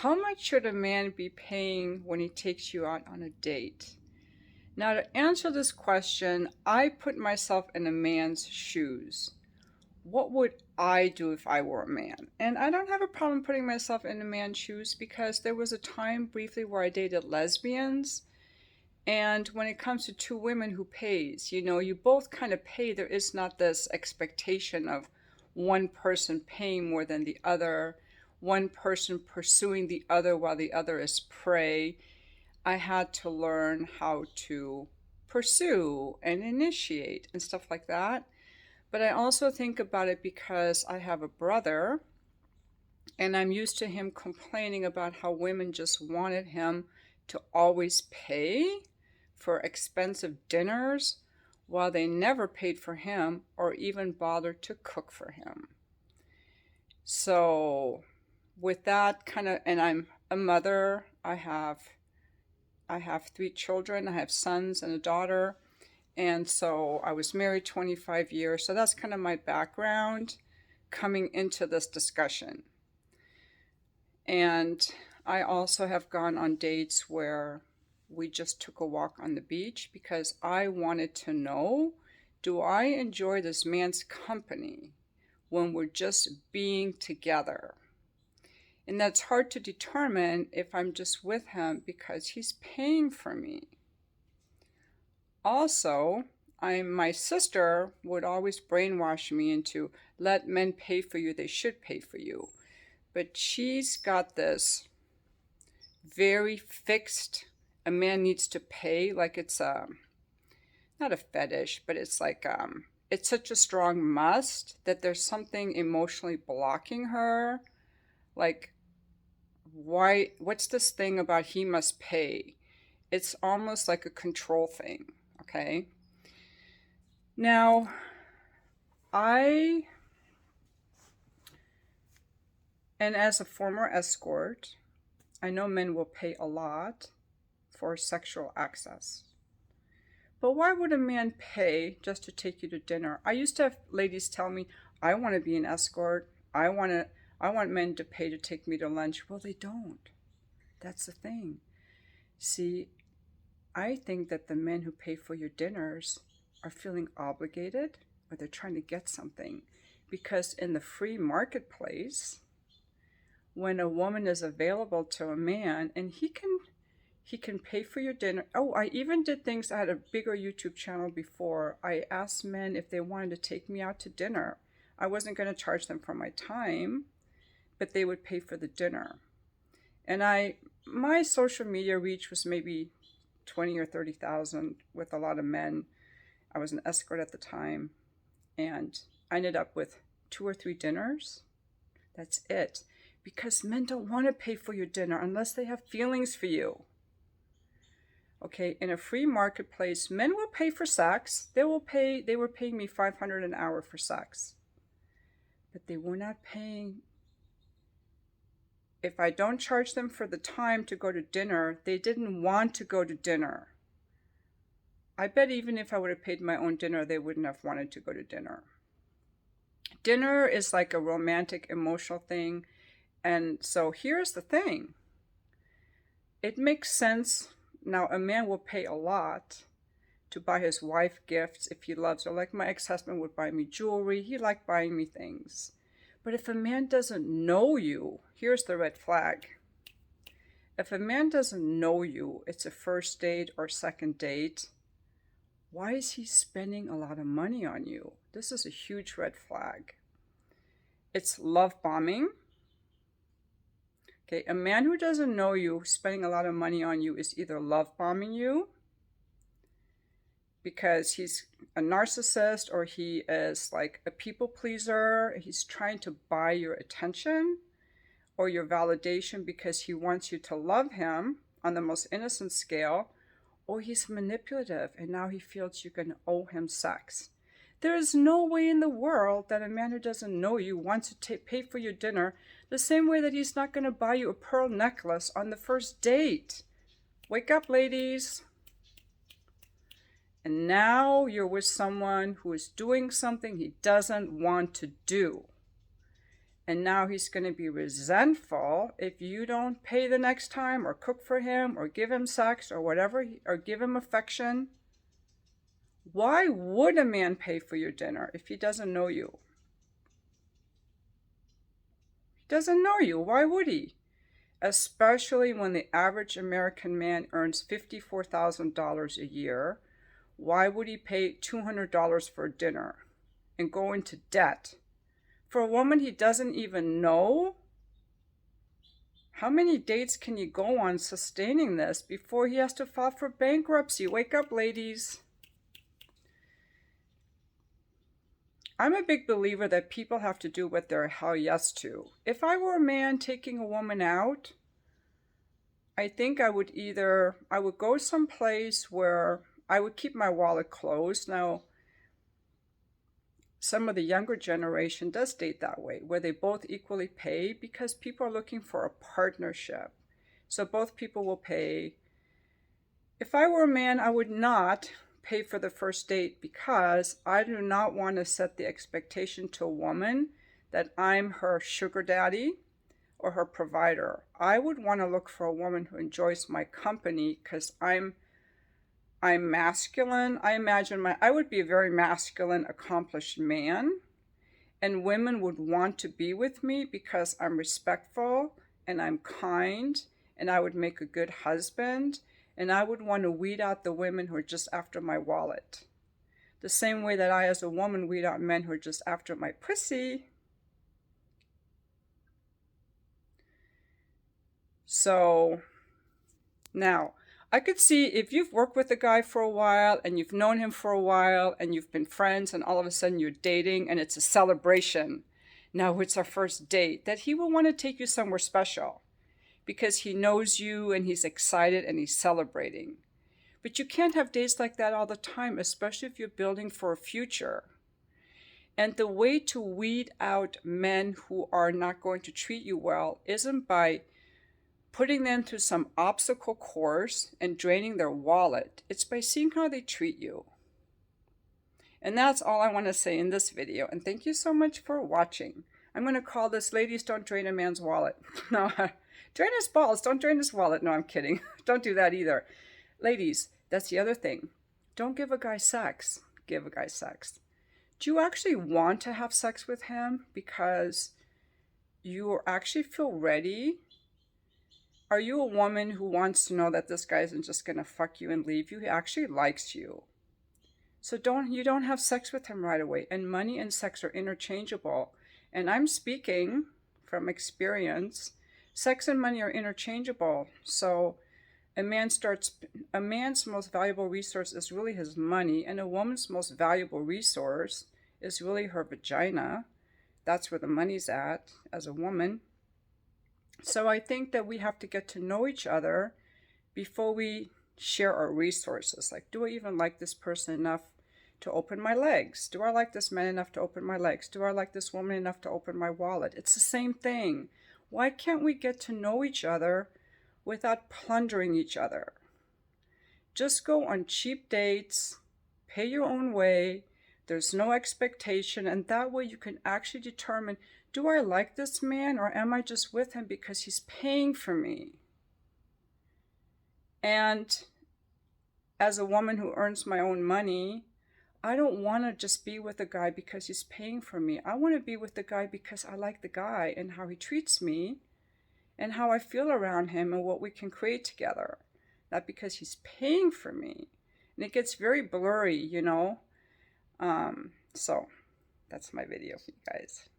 How much should a man be paying when he takes you out on a date? Now, to answer this question, I put myself in a man's shoes. What would I do if I were a man? And I don't have a problem putting myself in a man's shoes because there was a time briefly where I dated lesbians. And when it comes to two women, who pays? You both kind of pay. There is not this expectation of one person paying more than the other, one person pursuing the other while the other is prey. I had to learn how to pursue and initiate and stuff like that. But I also think about it because I have a brother and I'm used to him complaining about how women just wanted him to always pay for expensive dinners while they never paid for him or even bothered to cook for him. So, with that kind of, and I'm a mother, I have three children. I have sons and a daughter. And so I was married 25 years. So that's kind of my background coming into this discussion. And I also have gone on dates where we just took a walk on the beach because I wanted to know, do I enjoy this man's company when we're just being together? And that's hard to determine if I'm just with him because he's paying for me. Also, my sister would always brainwash me into let men pay for you, they should pay for you. But she's got this very fixed, a man needs to pay, like it's not a fetish, but it's like it's such a strong must that there's something emotionally blocking her. Like, what's this thing about he must pay? It's almost like a control thing, okay? Now, and as a former escort, I know men will pay a lot for sexual access. But why would a man pay just to take you to dinner? I used to have ladies tell me, I want to be an escort. I want men to pay to take me to lunch. Well, they don't. That's the thing. See, I think that the men who pay for your dinners are feeling obligated or they're trying to get something. Because in the free marketplace, when a woman is available to a man and he can pay for your dinner. Oh, I even did things. I had a bigger YouTube channel before. I asked men if they wanted to take me out to dinner. I wasn't going to charge them for my time, but they would pay for the dinner. And my social media reach was maybe 20 or 30,000 with a lot of men. I was an escort at the time, and I ended up with 2 or 3 dinners. That's it. Because men don't want to pay for your dinner unless they have feelings for you. Okay, in a free marketplace, men will pay for sex. They were paying me $500 an hour for sex. But they were not paying. If I don't charge them for the time to go to dinner, they didn't want to go to dinner. I bet even if I would have paid my own dinner, they wouldn't have wanted to go to dinner. Dinner is like a romantic, emotional thing. And so here's the thing. It makes sense. Now, a man will pay a lot to buy his wife gifts if he loves her. Like my ex-husband would buy me jewelry. He liked buying me things. But if a man doesn't know you, here's the red flag. If a man doesn't know you, it's a first date or second date, why is he spending a lot of money on you? This is a huge red flag. It's love bombing. Okay, a man who doesn't know you spending a lot of money on you is either love bombing you because he's a narcissist or he is like a people pleaser. He's trying to buy your attention or your validation because he wants you to love him on the most innocent scale, or he's manipulative and now he feels you're going to owe him sex. There is no way in the world that a man who doesn't know you wants to pay for your dinner the same way that he's not going to buy you a pearl necklace on the first date. Wake up, ladies. And now you're with someone who is doing something he doesn't want to do. And now he's going to be resentful if you don't pay the next time or cook for him or give him sex or whatever, or give him affection. Why would a man pay for your dinner if he doesn't know you? He doesn't know you. Why would he? Especially when the average American man earns $54,000 a year. Why would he pay $200 for dinner and go into debt? For a woman he doesn't even know? How many dates can you go on sustaining this before he has to file for bankruptcy? Wake up, ladies. I'm a big believer that people have to do what they're hell yes to. If I were a man taking a woman out, I think I would go someplace where I would keep my wallet closed. Now, some of the younger generation does date that way, where they both equally pay because people are looking for a partnership. So both people will pay. If I were a man, I would not pay for the first date because I do not want to set the expectation to a woman that I'm her sugar daddy or her provider. I would want to look for a woman who enjoys my company because I'm masculine. I would be a very masculine, accomplished man, and women would want to be with me because I'm respectful and I'm kind, and I would make a good husband, and I would want to weed out the women who are just after my wallet. The same way that I, as a woman, weed out men who are just after my pussy. So, now, I could see if you've worked with a guy for a while and you've known him for a while and you've been friends and all of a sudden you're dating and it's a celebration. Now it's our first date, that he will want to take you somewhere special because he knows you and he's excited and he's celebrating. But you can't have dates like that all the time, especially if you're building for a future. And the way to weed out men who are not going to treat you well isn't by putting them through some obstacle course and draining their wallet. It's by seeing how they treat you. And that's all I want to say in this video. And thank you so much for watching. I'm going to call this Ladies Don't Drain a Man's Wallet. No, drain his balls, don't drain his wallet. No, I'm kidding. Don't do that either. Ladies, that's the other thing. Don't give a guy sex. Give a guy sex. Do you actually want to have sex with him because you actually feel ready? Are you a woman who wants to know that this guy isn't just going to fuck you and leave you? He actually likes you. So you don't have sex with him right away. And money and sex are interchangeable. And I'm speaking from experience. Sex and money are interchangeable. So a man's most valuable resource is really his money, and a woman's most valuable resource is really her vagina. That's where the money's at as a woman. So I think that we have to get to know each other before we share our resources. Like, do I even like this person enough to open my legs? Do I like this man enough to open my legs? Do I like this woman enough to open my wallet? It's the same thing. Why can't we get to know each other without plundering each other? Just go on cheap dates, pay your own way, there's no expectation, and that way you can actually determine, do I like this man or am I just with him because he's paying for me? And as a woman who earns my own money, I don't want to just be with a guy because he's paying for me. I want to be with the guy because I like the guy and how he treats me and how I feel around him and what we can create together. Not because he's paying for me. And it gets very blurry, you know. So that's my video for you guys.